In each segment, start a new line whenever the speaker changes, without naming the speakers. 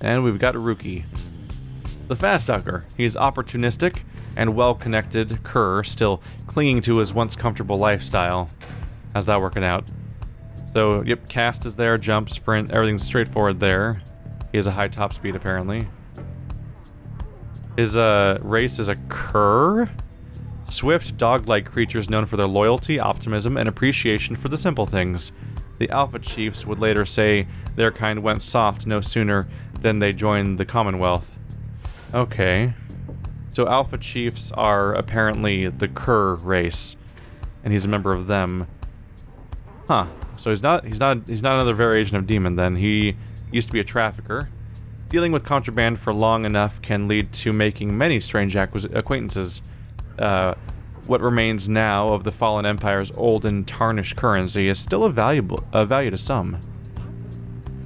And we've got Rookie. The Fast Ducker. He's opportunistic and well-connected cur, still clinging to his once comfortable lifestyle. How's that working out? So, yep, cast is there, jump, sprint, everything's straightforward there. He has a high top speed, apparently. His race is a cur. Swift, dog-like creatures known for their loyalty, optimism, and appreciation for the simple things. The Alpha Chiefs would later say their kind went soft no sooner than they joined the Commonwealth. Okay. So Alpha Chiefs are apparently the cur race, and he's a member of them. Huh. So he's not another variation of demon then. He used to be a trafficker. Dealing with contraband for long enough can lead to making many strange acquaintances. What remains now of the fallen empire's old and tarnished currency is still of value to some.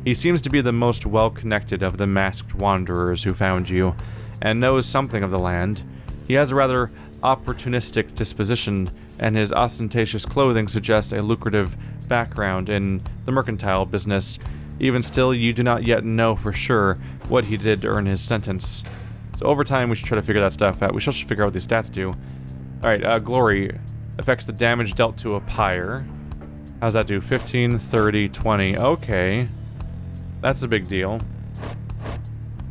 He seems to be the most well-connected of the masked wanderers who found you, and knows something of the land. He has a rather opportunistic disposition, and his ostentatious clothing suggests a lucrative background in the mercantile business. Even still, you do not yet know for sure what he did to earn his sentence. So over time, we should try to figure that stuff out. We should figure out what these stats do. Alright, Glory affects the damage dealt to a pyre. How's that do? 15, 30, 20. Okay. That's a big deal.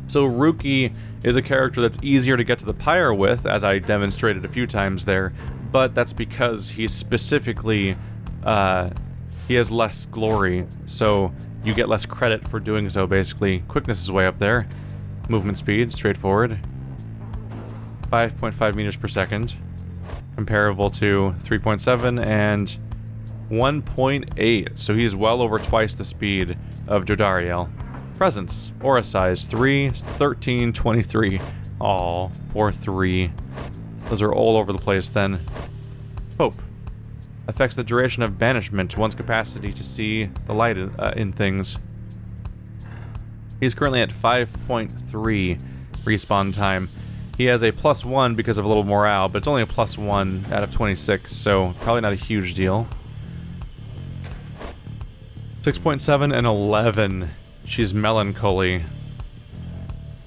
So Rookie is a character that's easier to get to the pyre with, as I demonstrated a few times there, but that's because he's specifically, he has less glory, so you get less credit for doing so, basically. Quickness is way up there. Movement speed, straightforward. 5.5 meters per second. Comparable to 3.7 and 1.8, so he's well over twice the speed of Jodariel. Presence, aura size, 3, 13, 23. Aw, poor 3. Those are all over the place then. Hope. Affects the duration of banishment, one's capacity to see the light in things. He's currently at 5.3 respawn time. He has a +1 because of a little morale, but it's only a +1 out of 26, so probably not a huge deal. 6.7 and 11. She's melancholy.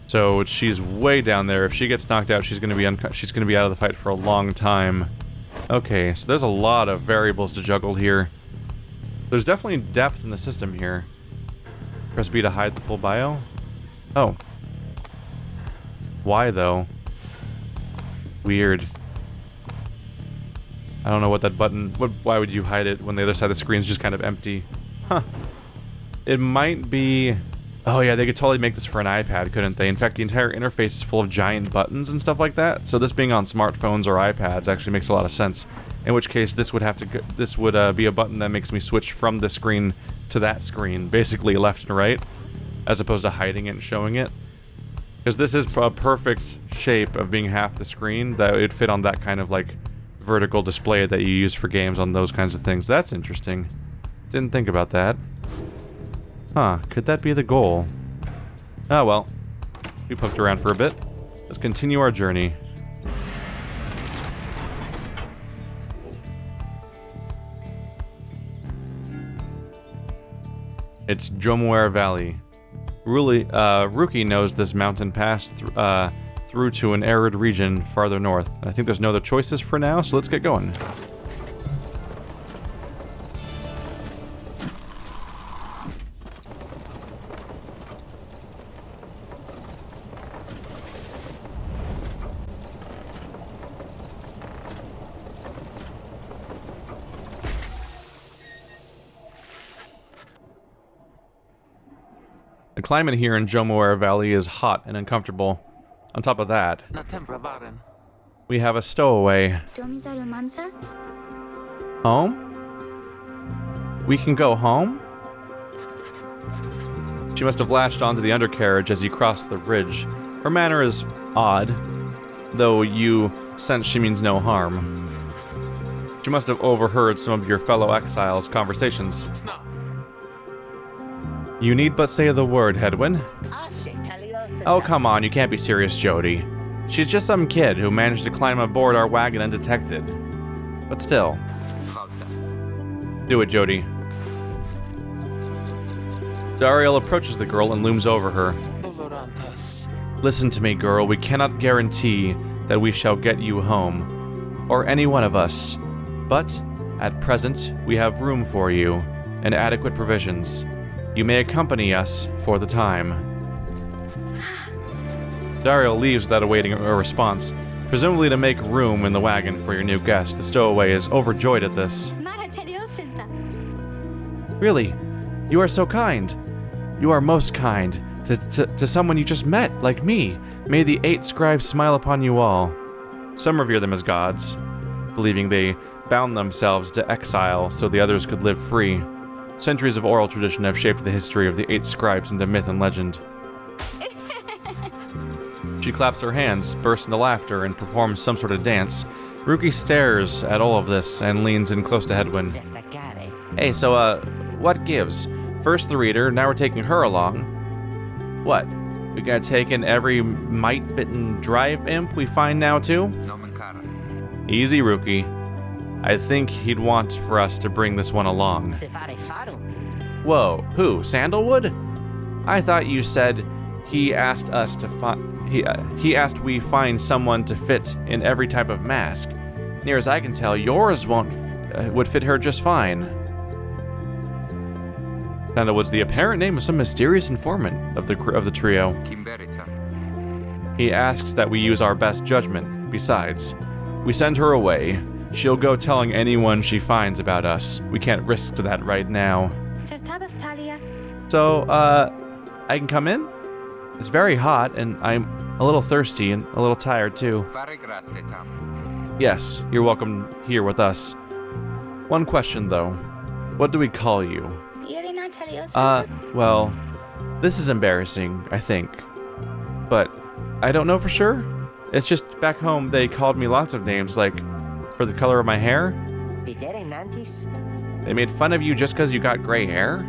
So she's way down there. If she gets knocked out, she's gonna be out of the fight for a long time. Okay, so there's a lot of variables to juggle here. There's definitely depth in the system here. Press B to hide the full bio. Oh. Why though? Weird. I don't know what that button... Why would you hide it when the other side of the screen is just kind of empty? Huh. It might be... Oh yeah, they could totally make this for an iPad, couldn't they? In fact, the entire interface is full of giant buttons and stuff like that, so this being on smartphones or iPads actually makes a lot of sense. In which case, this would have to go, this would be a button that makes me switch from this screen to that screen, basically left and right, as opposed to hiding it and showing it. Because this is a perfect shape of being half the screen that would fit on that kind of like vertical display that you use for games on those kinds of things. That's interesting. Didn't think about that. Huh, could that be the goal? Oh well. We poked around for a bit. Let's continue our journey. It's Jomuer Valley. Rookie knows this mountain pass through to an arid region farther north. I think there's no other choices for now, so let's get going. The climate here in Jomuer Valley is hot and uncomfortable. On top of that, we have a stowaway. Home? We can go home? She must have latched onto the undercarriage as you crossed the ridge. Her manner is odd, though you sense she means no harm. She must have overheard some of your fellow exiles' conversations. You need but say the word, Hedwin. Oh, come on, you can't be serious, Jody. She's just some kid who managed to climb aboard our wagon undetected. But still. Do it, Jody. Dariel approaches the girl and looms over her. Listen to me, girl, we cannot guarantee that we shall get you home, or any one of us, but at present we have room for you, and adequate provisions. You may accompany us for the time. Dario leaves without awaiting a response, presumably to make room in the wagon for your new guest. The stowaway is overjoyed at this. Really? You are so kind. You are most kind. To someone you just met, like me. May the 8 scribes smile upon you all. Some revere them as gods, believing they bound themselves to exile so the others could live free. Centuries of oral tradition have shaped the history of the 8 scribes into myth and legend. She claps her hands, bursts into laughter, and performs some sort of dance. Ruki stares at all of this and leans in close to Hedwyn. Hey, so, what gives? First the reader, now we're taking her along. What? We gotta take in every mite-bitten drive imp we find now, too? Easy, Ruki. I think he'd want for us to bring this one along. Whoa, who? Sandalwood? I thought you said he asked us to he asked we find someone to fit in every type of mask. Near as I can tell, yours would fit her just fine. Sandalwood's the apparent name of some mysterious informant of the trio. He asks that we use our best judgment. Besides, we send her away. She'll go telling anyone she finds about us. We can't risk that right now. So, I can come in? It's very hot, and I'm a little thirsty and a little tired too. Yes, you're welcome here with us. One question though. What do we call you? Well, this is embarrassing, I think. But I don't know for sure. It's just back home they called me lots of names, like for the color of my hair. They made fun of you just because you got gray hair?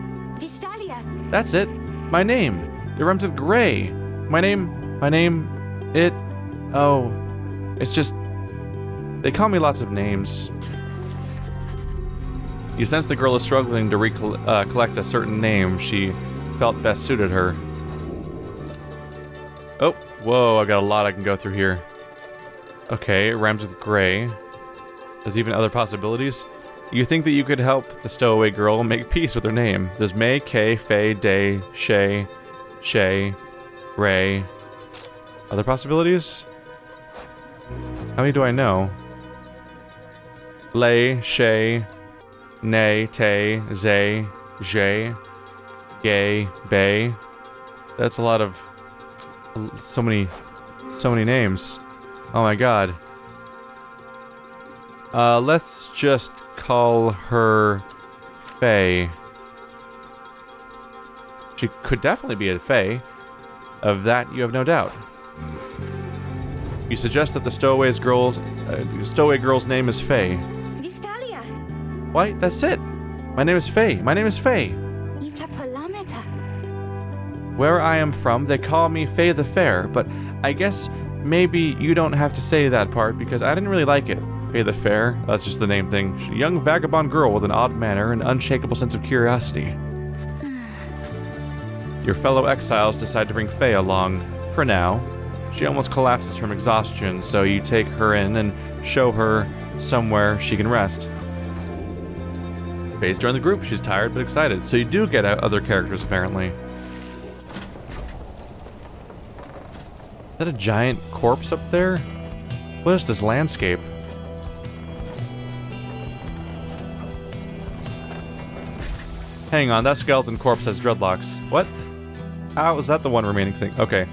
That's it. My name. It rhymes with gray. It's just, they call me lots of names. You sense the girl is struggling to collect a certain name she felt best suited her. Oh, whoa, I got a lot I can go through here. Okay, it rhymes with gray. There's even other possibilities. You think that you could help the stowaway girl make peace with her name. There's May, Kay, Faye, Day, Shay, Ray. Other possibilities? How many do I know? Lay, Shay, Nay, Tay, Zay, Jay, Gay, Bay. That's a lot of... so many names. Oh my god. Let's just call her Faye. She could definitely be a Faye. Of that, you have no doubt. You suggest that the stowaway girl's name is Faye. Why? That's it. My name is Faye. Where I am from, they call me Faye the Fair, but I guess maybe you don't have to say that part because I didn't really like it. Faye the Fair, that's just the name thing. She's a young vagabond girl with an odd manner and unshakable sense of curiosity. Your fellow exiles decide to bring Faye along. For now. She almost collapses from exhaustion, so you take her in and show her somewhere she can rest. Faye's joined the group. She's tired but excited, so you do get other characters apparently. Is that a giant corpse up there? What is this landscape? Hang on, that skeleton corpse has dreadlocks. What? How is that the one remaining thing? Okay.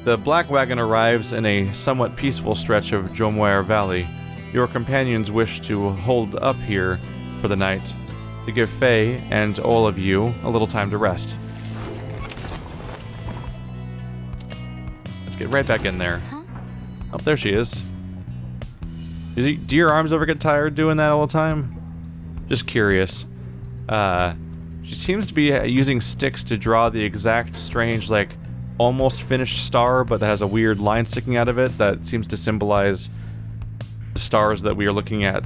The black wagon arrives in a somewhat peaceful stretch of Jomoir Valley. Your companions wish to hold up here for the night, to give Faye and all of you a little time to rest. Let's get right back in there. Oh, there she is. Do your arms ever get tired doing that all the time? Just curious. She seems to be using sticks to draw the exact strange, like, almost finished star, but that has a weird line sticking out of it that seems to symbolize the stars that we are looking at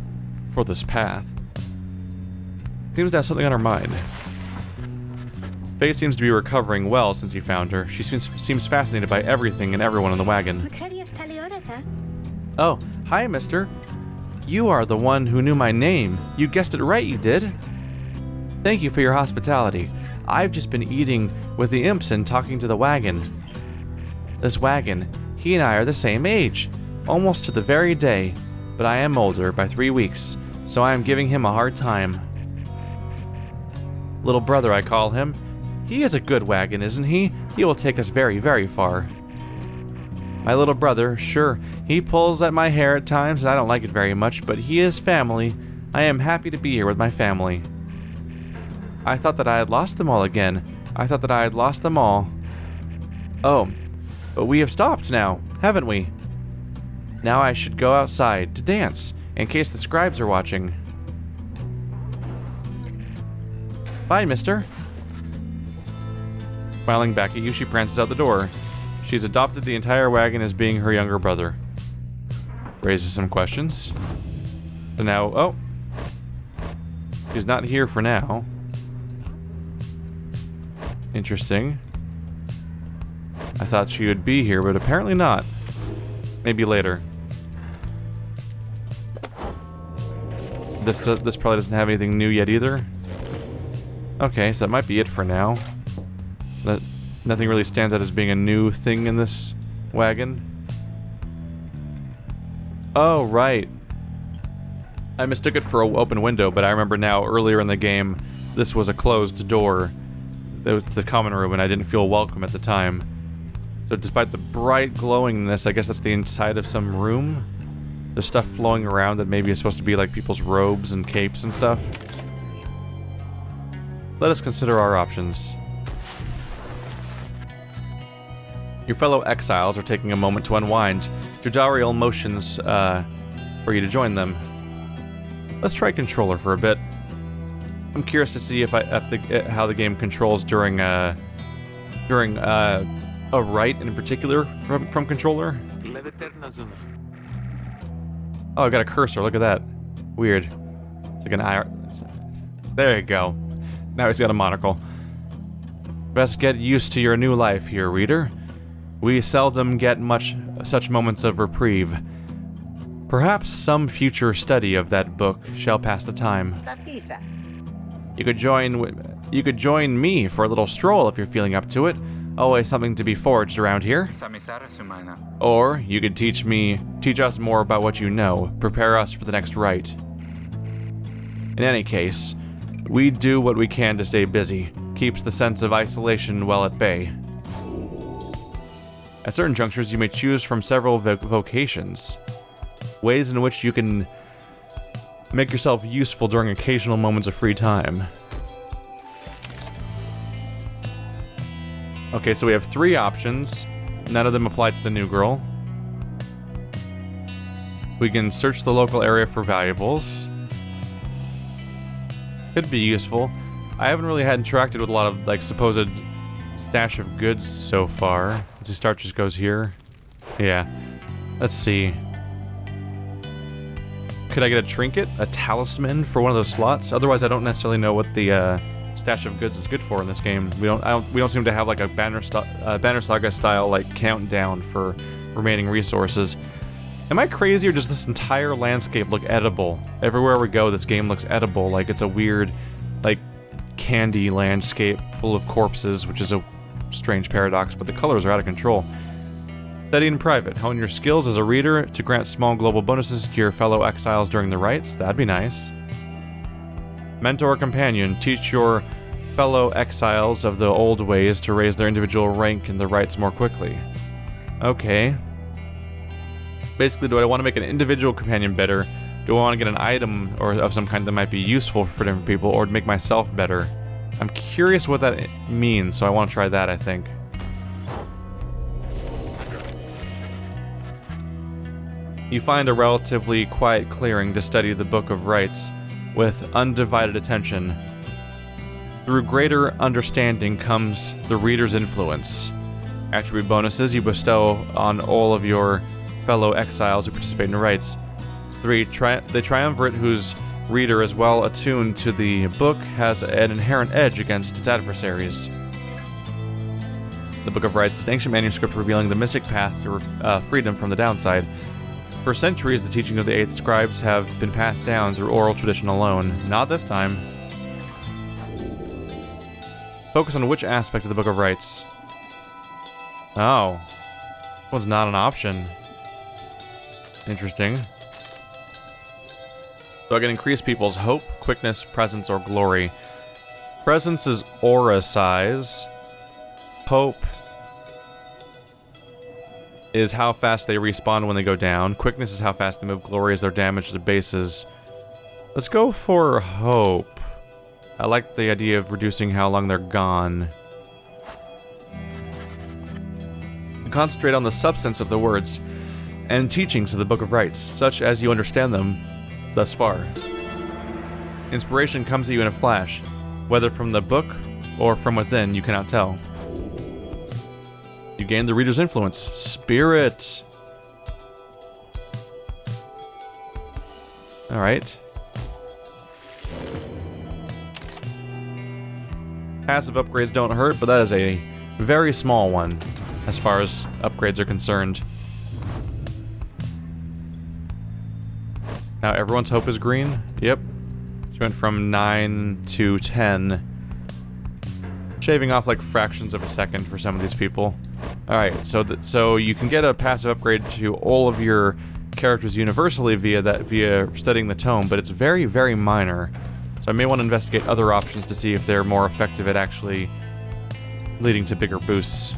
for this path. Seems to have something on her mind. Faye seems to be recovering well since you found her. She seems fascinated by everything and everyone in the wagon. Oh, hi, mister. You are the one who knew my name. You guessed it right, you did. Thank you for your hospitality. I've just been eating with the imps and talking to the wagon. This wagon, he and I are the same age, almost to the very day, but I am older by 3 weeks, so I am giving him a hard time. Little brother, I call him. He is a good wagon, isn't he? He will take us very, very far. My little brother, sure, he pulls at my hair at times and I don't like it very much, but he is family. I am happy to be here with my family. I thought that I had lost them all again. I thought that I had lost them all. Oh, but we have stopped now, haven't we? Now I should go outside to dance, in case the scribes are watching. Bye, mister. Smiling back at you, she prances out the door. She's adopted the entire wagon as being her younger brother. Raises some questions. So now, oh. She's not here for now. Interesting. I thought she would be here, but apparently not. Maybe later. This probably doesn't have anything new yet either. Okay, so that might be it for now. Nothing really stands out as being a new thing in this wagon. Oh, right. I mistook it for an open window, but I remember now, earlier in the game, this was a closed door. It was the common room, and I didn't feel welcome at the time. So despite the bright glowingness, I guess that's the inside of some room. There's stuff flowing around that maybe is supposed to be like people's robes and capes and stuff. Let us consider our options. Your fellow exiles are taking a moment to unwind. Judariel motions for you to join them. Let's try controller for a bit. I'm curious to see how the game controls during a Rite in particular from controller. Oh, I got a cursor. Look at that. Weird. It's like an eye. There you go. Now he's got a monocle. Best get used to your new life here, reader. We seldom get such moments of reprieve. Perhaps some future study of that book shall pass the time. You could join me for a little stroll if you're feeling up to it. Always something to be forged around here. Or you could teach us more about what you know. Prepare us for the next rite. In any case, we do what we can to stay busy. Keeps the sense of isolation well at bay. At certain junctures, you may choose from several vocations. Ways in which you can make yourself useful during occasional moments of free time. Okay, so we have 3 options. None of them apply to the new girl. We can search the local area for valuables. Could be useful. I haven't really had interacted with a lot of, like, supposed stash of goods so far. Let's see, start just goes here. Yeah. Let's see. Could I get a trinket? A talisman for one of those slots? Otherwise, I don't necessarily know what the stash of goods is good for in this game. We don't seem to have like a Banner Saga style like countdown for remaining resources. Am I crazy, or does this entire landscape look edible? Everywhere we go, this game looks edible. Like it's a weird, like, candy landscape full of corpses, which is a strange paradox, but the colors are out of control. Study in private. Hone your skills as a reader to grant small global bonuses to your fellow exiles during the rites. That'd be nice. Mentor companion. Teach your fellow exiles of the old ways to raise their individual rank in the rites more quickly. Okay. Basically, do I want to make an individual companion better? Do I want to get an item or of some kind that might be useful for different people, or to make myself better? I'm curious what that means, so I want to try that, I think. You find a relatively quiet clearing to study the Book of Rites with undivided attention. Through greater understanding comes the reader's influence. Attribute bonuses you bestow on all of your fellow exiles who participate in rites. 3. The triumvirate whose reader is well attuned to the book has an inherent edge against its adversaries. The Book of Rites is an ancient manuscript revealing the mystic path to freedom from the downside. For centuries, the teaching of the 8 scribes have been passed down through oral tradition alone. Not this time. Focus on which aspect of the Book of Rites. Oh. This one's not an option. Interesting. So I can increase people's hope, quickness, presence, or glory. Presence is aura size. Hope is how fast they respawn when they go down. Quickness is how fast they move. Glory is their damage to the bases. Let's go for hope. I like the idea of reducing how long they're gone. And concentrate on the substance of the words and teachings of the Book of Rites, such as you understand them thus far. Inspiration comes to you in a flash, whether from the book or from within, you cannot tell. You gain the reader's influence. Spirit. Alright. Passive upgrades don't hurt, but that is a very small one as far as upgrades are concerned. Now everyone's hope is green? Yep. She went from 9 to 10. Shaving off like fractions of a second for some of these people. Alright, so you can get a passive upgrade to all of your characters universally via studying the tome, but it's very, very minor. So I may want to investigate other options to see if they're more effective at actually leading to bigger boosts.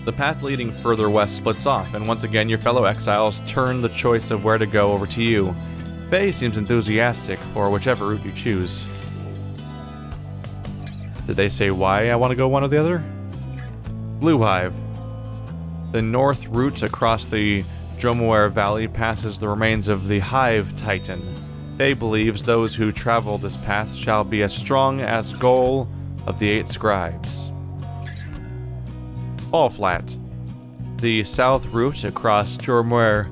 The path leading further west splits off, and once again your fellow exiles turn the choice of where to go over to you. Faye seems enthusiastic for whichever route you choose. Did they say why I want to go one or the other? Blue Hive. The north route across the Dromower Valley passes the remains of the Hive Titan. Faye believes those who travel this path shall be as strong as goal of the 8 scribes. Fall Flat. The south route across Dromower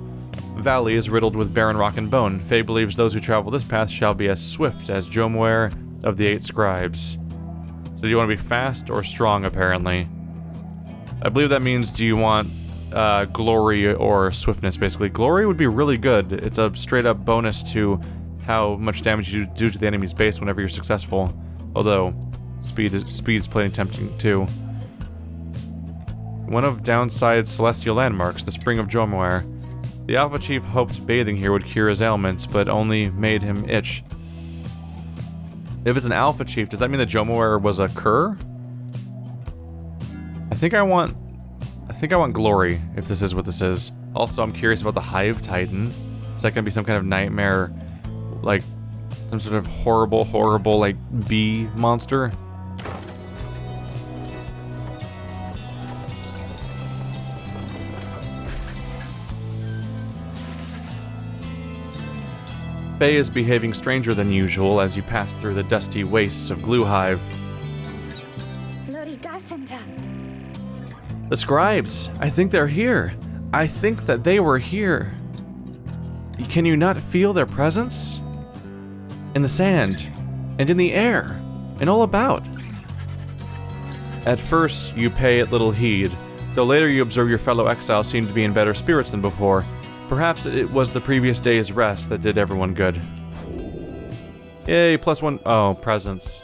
Valley is riddled with barren rock and bone. Faye believes those who travel this path shall be as swift as Dromower of the 8 scribes. So do you want to be fast or strong, apparently? I believe that means do you want glory or swiftness, basically. Glory would be really good. It's a straight-up bonus to how much damage you do to the enemy's base whenever you're successful. Although, speed's plenty tempting, too. One of Downside's celestial landmarks, the Spring of Dromower. The Alpha Chief hoped bathing here would cure his ailments, but only made him itch. If it's an Alpha Chief, does that mean that Dromower was a cur? I think I want glory, if this is what this is. Also, I'm curious about the Hive Titan. Is that gonna be some kind of nightmare, like, some sort of horrible, like, bee monster? Faye is behaving stranger than usual as you pass through the dusty wastes of Glue Hive. The scribes! I think they're here. I think that they were here. Can you not feel their presence? In the sand, and in the air, and all about. At first, you pay it little heed, though later you observe your fellow exiles seem to be in better spirits than before. Perhaps it was the previous day's rest that did everyone good. Yay, +1. Oh, presence.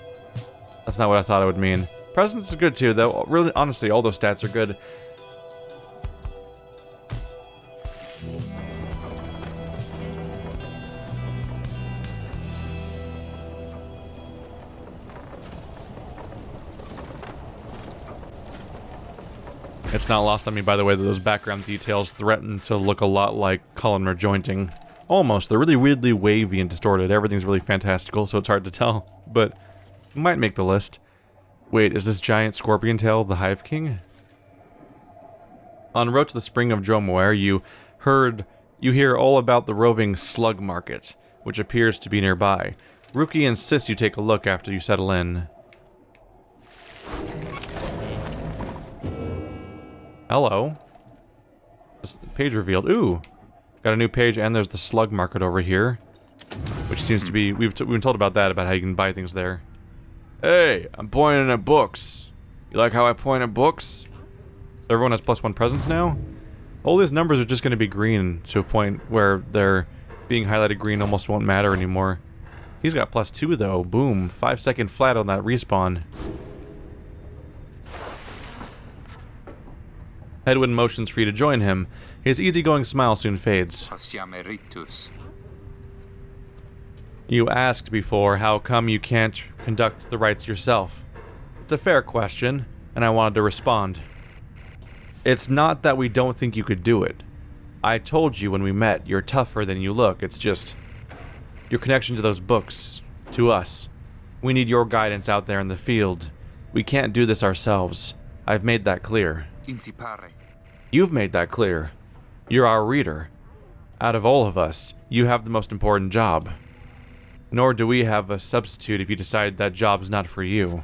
That's not what I thought it would mean. Presence is good too, though. Really, honestly, all those stats are good. It's not lost on me, by the way, that those background details threaten to look a lot like columnar jointing. Almost. They're really weirdly wavy and distorted. Everything's really fantastical, so it's hard to tell. But might make the list. Wait, is this giant scorpion tail the Hive King? En route to the Spring of Dromower, you hear all about the roving slug market, which appears to be nearby. Rookie insists you take a look after you settle in. Hello. This page revealed. Ooh. Got a new page, and there's the slug market over here. which seems to be, we've been told about that, about how you can buy things there. Hey, I'm pointing at books. You like how I point at books? So everyone has +1 presence now? All these numbers are just going to be green to a point where they're being highlighted green almost won't matter anymore. He's got +2 though. Boom. 5-second flat on that respawn. Headwind motions for you to join him. His easygoing smile soon fades. You asked before how come you can't conduct the rites yourself. It's a fair question, and I wanted to respond. It's not that we don't think you could do it. I told you when we met, you're tougher than you look. It's just your connection to those books, to us. We need your guidance out there in the field. We can't do this ourselves. I've made that clear. You've made that clear. You're our reader. Out of all of us, you have the most important job. Nor do we have a substitute if you decide that job's not for you.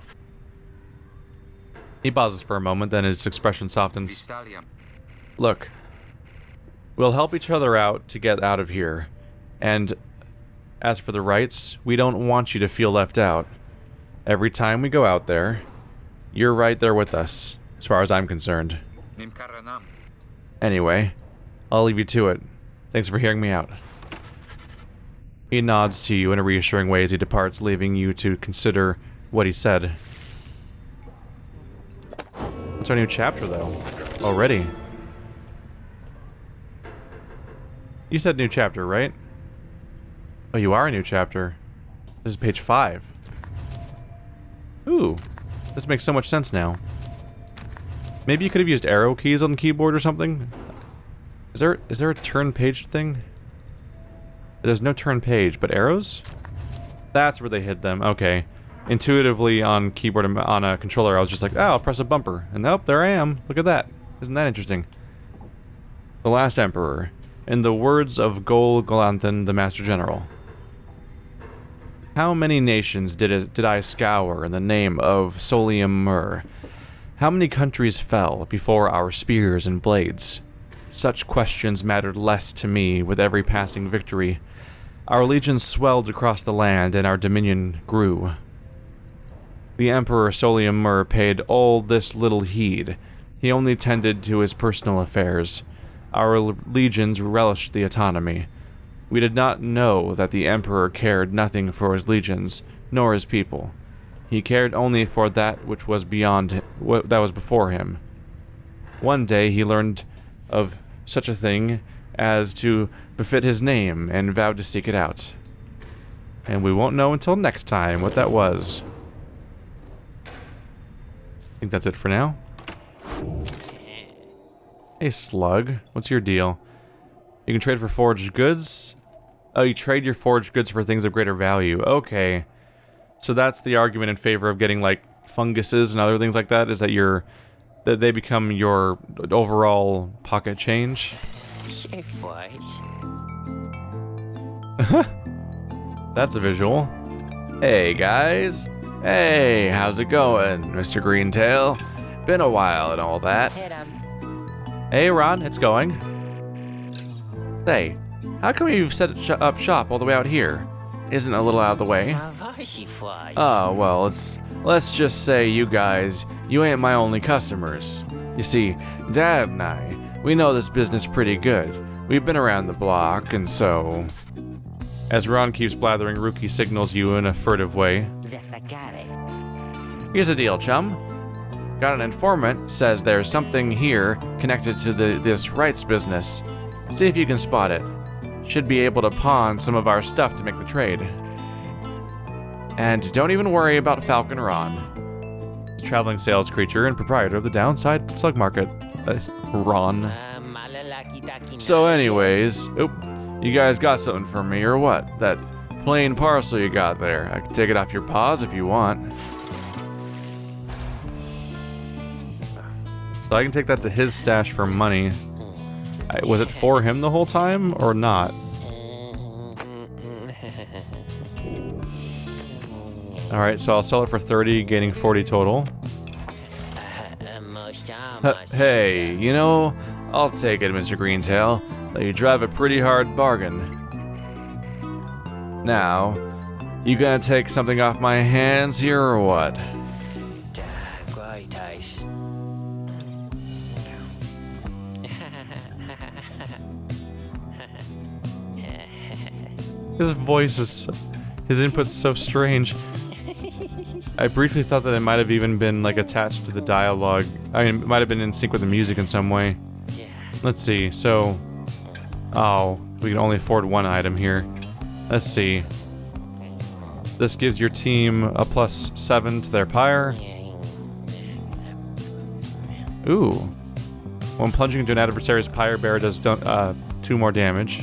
He pauses for a moment, then his expression softens. Look, we'll help each other out to get out of here. And as for the rites, we don't want you to feel left out. Every time we go out there, you're right there with us, as far as I'm concerned. Anyway, I'll leave you to it. Thanks for hearing me out. He nods to you in a reassuring way as he departs, leaving you to consider what he said. What's our new chapter, though? Already. You said new chapter, right? Oh, you are a new chapter. This is page 5. Ooh. This makes so much sense now. Maybe you could have used arrow keys on the keyboard or something? Is there a turn page thing? There's no turn page, but arrows? That's where they hid them. Okay. Intuitively on keyboard on a controller, I was just like, oh, I'll press a bumper. And nope, there I am. Look at that. Isn't that interesting? The Last Emperor. In the words of Gol Galanthan, the Master General. How many nations did I scour in the name of Solium Mur? How many countries fell before our spears and blades? Such questions mattered less to me with every passing victory. Our legions swelled across the land and our dominion grew. The Emperor Solium Mur paid all this little heed. He only tended to his personal affairs. Our legions relished the autonomy. We did not know that the Emperor cared nothing for his legions, nor his people. He cared only for that which was beyond that was before him. One day he learned of such a thing as to befit his name and vowed to seek it out. And we won't know until next time what that was. I think that's it for now. Hey, slug. What's your deal? You can trade for forged goods? Oh, you trade your forged goods for things of greater value. Okay. So that's the argument in favor of getting, like, funguses and other things like that, is that they become your overall pocket change. That's a visual. Hey, guys. Hey, how's it going, Mr. Greentail? Been a while and all that. Hey, Ron, it's going. Say, how come you've set up shop all the way out here? Isn't it a little out of the way? Oh, well, let's just say you guys, you ain't my only customers. You see, Dad and I, we know this business pretty good. We've been around the block, and so... As Ron keeps blathering, Rookie signals you in a furtive way. Here's the deal, chum. Got an informant, says there's something here connected to this rights business. See if you can spot it. Should be able to pawn some of our stuff to make the trade. And don't even worry about Falcon Ron. Traveling sales creature and proprietor of the Downside Slug Market. Ron. So anyways, you guys got something for me or what? That plain parcel you got there. I can take it off your paws if you want. So I can take that to his stash for money. Was it for him the whole time, or not? Alright, so I'll sell it for 30, gaining 40 total. Hey, you know, I'll take it, Mr. Greentail. Though you drive a pretty hard bargain. Now, you gonna take something off my hands here or what? His voice is... his input's so strange. I briefly thought that it might have even been, like, attached to the dialogue. I mean, it might have been in sync with the music in some way. Let's see, so... oh, we can only afford one item here. Let's see. This gives your team a +7 to their Pyre. Ooh. When plunging into an adversary's Pyre, bearer does 2 more damage.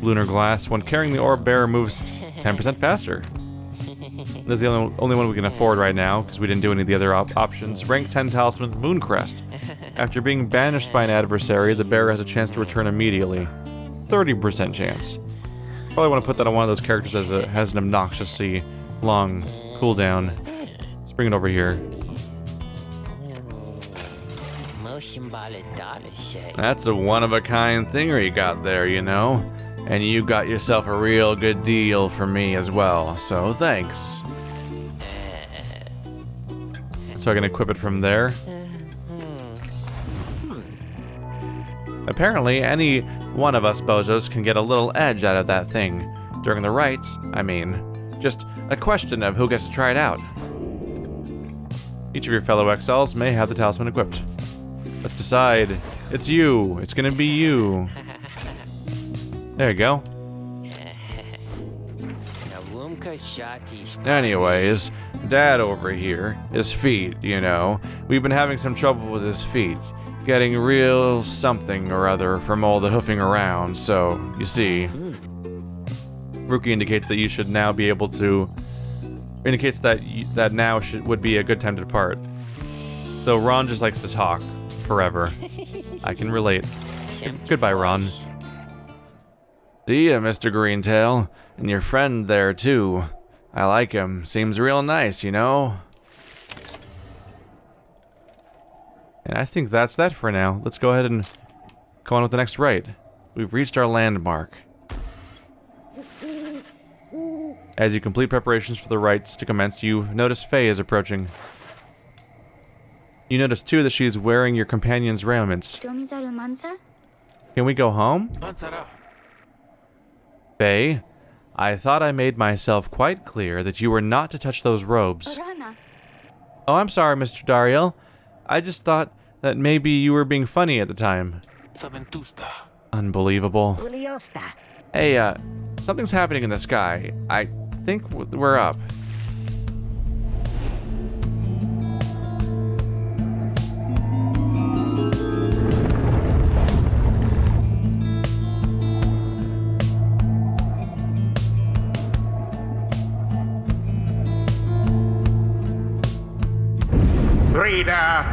Lunar Glass. When carrying the orb, bearer moves 10% faster. This is the only one we can afford right now, because we didn't do any of the other options. Rank 10 Talisman, Mooncrest. After being banished by an adversary, the bearer has a chance to return immediately. 30% chance. Probably want to put that on one of those characters as it has an obnoxiously long cooldown. Let's bring it over here. That's a one-of-a-kind thinger you got there, you know. And you got yourself a real good deal from me as well, so thanks. So I can equip it from there. Apparently, any one of us bozos can get a little edge out of that thing. During the rites, I mean. Just a question of who gets to try it out. Each of your fellow exiles may have the talisman equipped. Let's decide. It's you. It's gonna be you. There you go. Anyways, Dad over here, his feet, you know. We've been having some trouble with his feet. Getting real something or other from all the hoofing around, so, you see. Rookie indicates that you should now be able to... indicates that that now would be a good time to depart. Though Ron just likes to talk forever. I can relate. Goodbye, Ron. See ya, Mr. Greentail. And your friend there, too. I like him. Seems real nice, you know? And I think that's that for now. Let's go ahead and go on with the next rite. We've reached our landmark. As you complete preparations for the rites to commence, you notice Faye is approaching. You notice, too, that she's wearing your companion's raiments. Can we go home? Faye, I thought I made myself quite clear that you were not to touch those robes. Oh, I'm sorry, Mr. Dariel. I just thought that maybe you were being funny at the time. Unbelievable. Hey, something's happening in the sky. I think we're up.
Reader,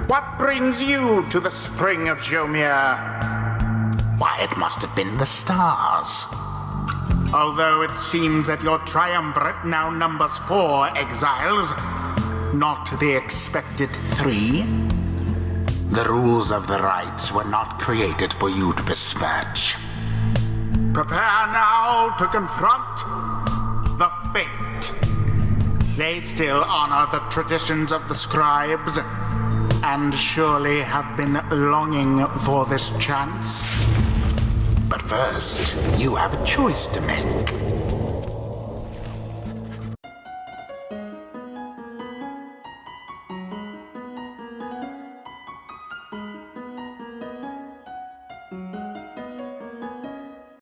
what brings you to the spring of Jomir? Why, it must have been the stars. Although it seems that your triumvirate now numbers 4 exiles, not the expected 3. The rules of the rites were not created for you to besmirch. Prepare now to confront the fate. They still honor the traditions of the scribes, and surely have been longing for this chance. But first, you have a choice to make.